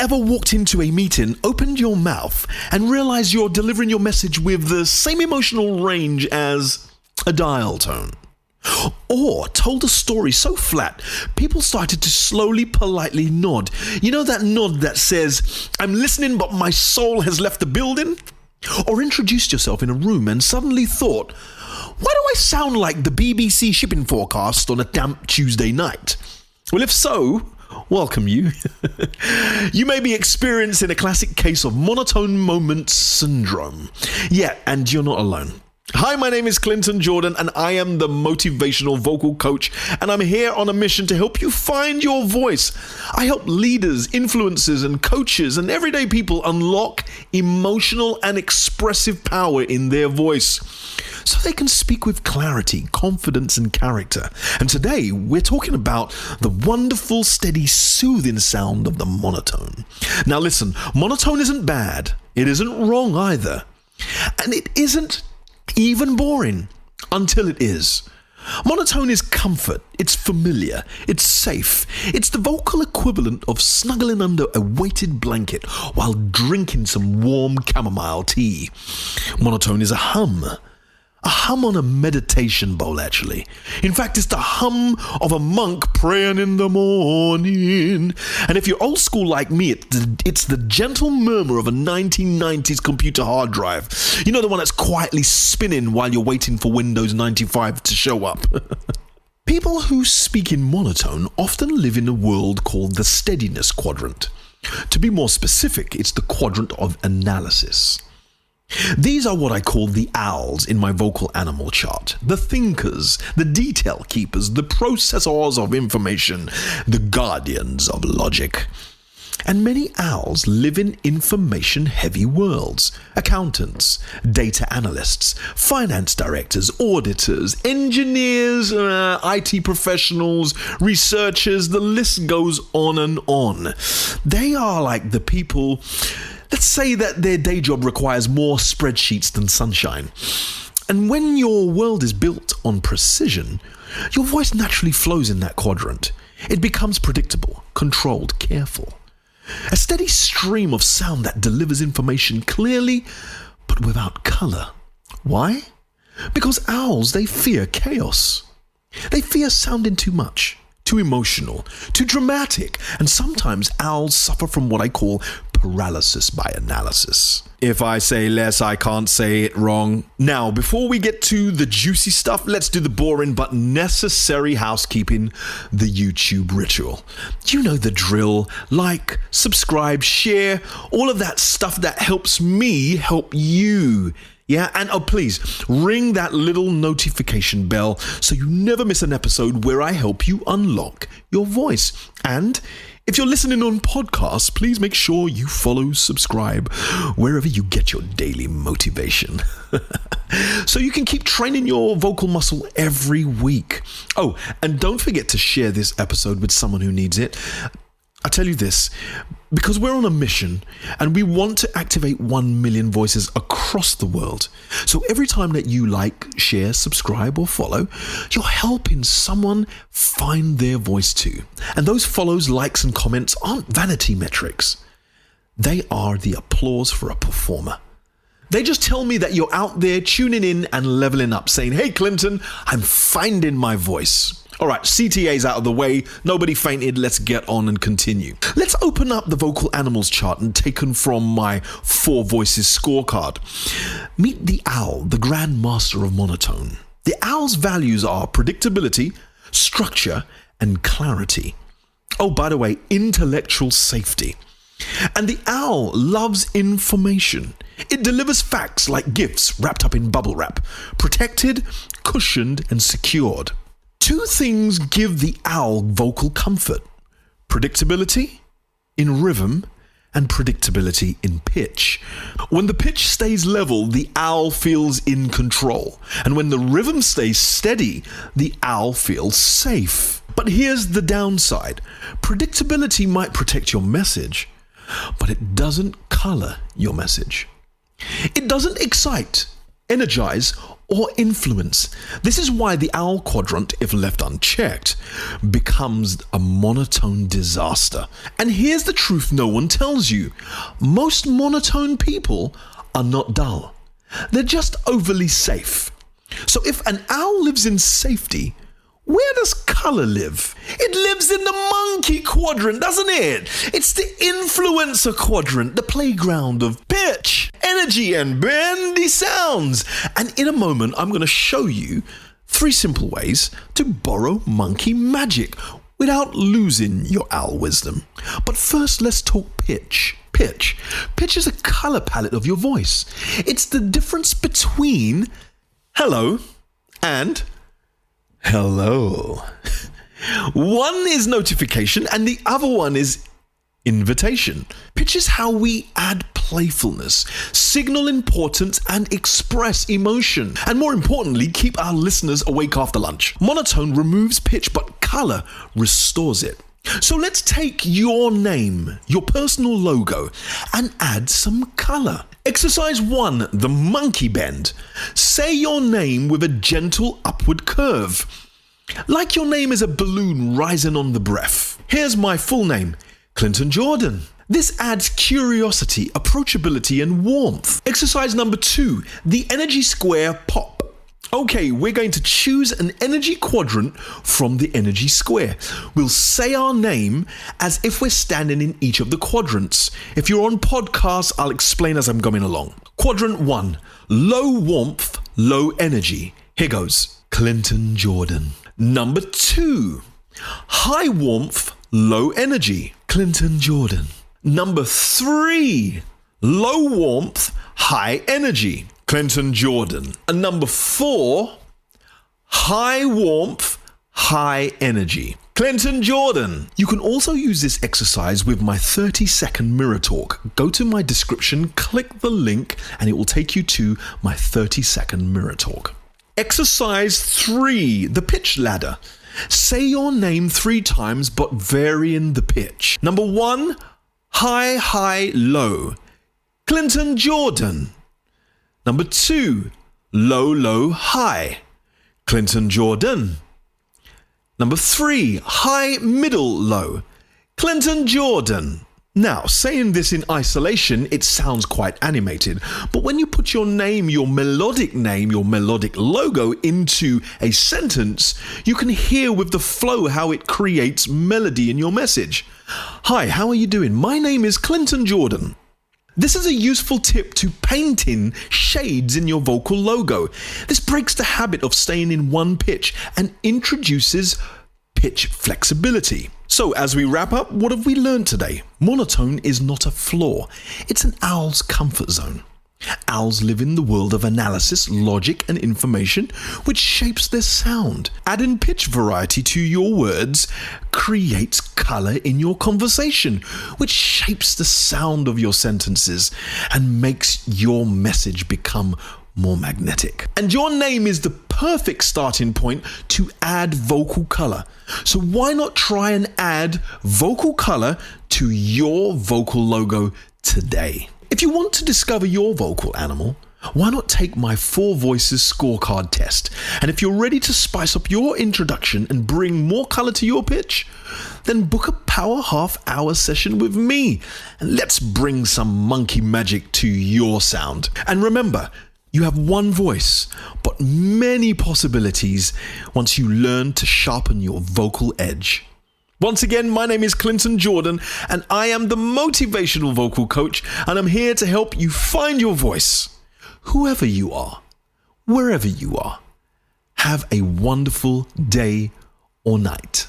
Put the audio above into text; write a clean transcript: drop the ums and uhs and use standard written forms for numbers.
ever walked into a meeting, opened your mouth, and realized you're delivering your message with the same emotional range as a dial tone? Or told a story so flat, people started to slowly, politely nod. You know that nod that says, "I'm listening, but my soul has left the building"? Or introduced yourself in a room and suddenly thought, "Why do I sound like the BBC shipping forecast on a damp Tuesday night?" Well, if so, welcome you. You may be experiencing a classic case of monotone moment syndrome. Yeah, and you're not alone. Hi, my name is Clinton Jordan, and I am the Motivational Vocal Coach, and I'm here on a mission to help you find your voice. I help leaders, influencers, and coaches and everyday people unlock emotional and expressive power in their voice so they can speak with clarity, confidence, and character. And today, we're talking about the wonderful, steady, soothing sound of the monotone. Now listen, monotone isn't bad. It isn't wrong either. And it isn't even boring until it is. Monotone is comfort, it's familiar, it's safe. It's the vocal equivalent of snuggling under a weighted blanket while drinking some warm chamomile tea. Monotone is a hum on a meditation bowl, actually. In fact, it's the hum of a monk praying in the morning. And if you're old school like me, it's the gentle murmur of a 1990s computer hard drive. You know, the one that's quietly spinning while you're waiting for Windows 95 to show up. People who speak in monotone often live in a world called the steadiness quadrant. To be more specific, it's the quadrant of analysis. These are what I call the owls in my vocal animal chart. The thinkers, the detail keepers, the processors of information, the guardians of logic. And many owls live in information-heavy worlds. Accountants, data analysts, finance directors, auditors, engineers, IT professionals, researchers, the list goes on and on. They are like the people. Let's say that their day job requires more spreadsheets than sunshine. And when your world is built on precision, your voice naturally flows in that quadrant. It becomes predictable, controlled, careful. A steady stream of sound that delivers information clearly, but without color. Why? Because owls, they fear chaos. They fear sounding too much, too emotional, too dramatic, and sometimes owls suffer from what I call paralysis by analysis. If I say less, I can't say it wrong. Now, before we get to the juicy stuff, let's do the boring but necessary housekeeping, the YouTube ritual. You know the drill. Like, subscribe, share, all of that stuff that helps me help you. Yeah, and please, ring that little notification bell so you never miss an episode where I help you unlock your voice. And if you're listening on podcasts, please make sure you follow, subscribe, wherever you get your daily motivation. So you can keep training your vocal muscle every week. Oh, and don't forget to share this episode with someone who needs it. I tell you this, because we're on a mission and we want to activate 1 million voices across the world. So every time that you like, share, subscribe, or follow, you're helping someone find their voice too. And those follows, likes, and comments aren't vanity metrics. They are the applause for a performer. They just tell me that you're out there tuning in and leveling up, saying, "Hey, Clinton, I'm finding my voice." All right, CTA's out of the way. Nobody fainted. Let's get on and continue. Let's open up the vocal animals chart and taken from my 4 voices scorecard. Meet the owl, the Grandmaster of monotone. The owl's values are predictability, structure, and clarity. Oh, by the way, intellectual safety. And the owl loves information. It delivers facts like gifts wrapped up in bubble wrap, protected, cushioned, and secured. 2 things give the owl vocal comfort: predictability in rhythm and predictability in pitch. When the pitch stays level, the owl feels in control. And when the rhythm stays steady, the owl feels safe. But here's the downside. Predictability might protect your message, but it doesn't color your message. It doesn't excite, energize, or influence. This is why the owl quadrant, if left unchecked, becomes a monotone disaster. And here's the truth no one tells you. Most monotone people are not dull. They're just overly safe. So if an owl lives in safety, where does color live? It lives in the monkey quadrant, doesn't it? It's the influencer quadrant, the playground of pitch, energy, and bendy sounds. And in a moment, I'm going to show you 3 simple ways to borrow monkey magic without losing your owl wisdom. But first, let's talk pitch. Pitch is a color palette of your voice. It's the difference between hello and hello. One is notification and the other one is invitation. Pitch is how we add playfulness, signal importance, and express emotion. And more importantly, keep our listeners awake after lunch. Monotone removes pitch, but color restores it. So let's take your name, your personal logo, and add some color. Exercise 1, the monkey bend. Say your name with a gentle upward curve, like your name is a balloon rising on the breath. Here's my full name, Clinton Jordan. This adds curiosity, approachability, and warmth. Exercise number 2, the energy square pop. Okay, we're going to choose an energy quadrant from the energy square. We'll say our name as if we're standing in each of the quadrants. If you're on podcasts, I'll explain as I'm going along. Quadrant 1, low warmth, low energy. Here goes, Clinton Jordan. Number 2, high warmth, low energy, Clinton Jordan. Number 3, low warmth, high energy, Clinton Jordan. And number 4, high warmth, high energy, Clinton Jordan. You can also use this exercise with my 30-second mirror talk. Go to my description, click the link, and it will take you to my 30-second mirror talk. Exercise 3, the pitch ladder. Say your name 3 times, but varying the pitch. Number 1, high, high, low, Clinton Jordan. Number 2, low, low, high, Clinton Jordan. Number 3, high, middle, low, Clinton Jordan. Now, saying this in isolation, it sounds quite animated, but when you put your name, your melodic logo into a sentence, you can hear with the flow how it creates melody in your message. Hi, how are you doing? My name is Clinton Jordan. This is a useful tip to painting shades in your vocal logo. This breaks the habit of staying in one pitch and introduces pitch flexibility. So as we wrap up, what have we learned today? Monotone is not a flaw. It's an owl's comfort zone. Owls live in the world of analysis, logic, and information, which shapes their sound. Adding pitch variety to your words creates color in your conversation, which shapes the sound of your sentences and makes your message become more magnetic. And your name is the perfect starting point to add vocal color. So why not try and add vocal color to your vocal logo today? If you want to discover your vocal animal, why not take my 4 voices scorecard test? And if you're ready to spice up your introduction and bring more color to your pitch, then book a power half-hour session with me and let's bring some monkey magic to your sound. And remember, you have one voice, but many possibilities once you learn to sharpen your vocal edge. Once again, my name is Clinton Jordan, and I am the Motivational Vocal Coach, and I'm here to help you find your voice. Whoever you are, wherever you are, have a wonderful day or night.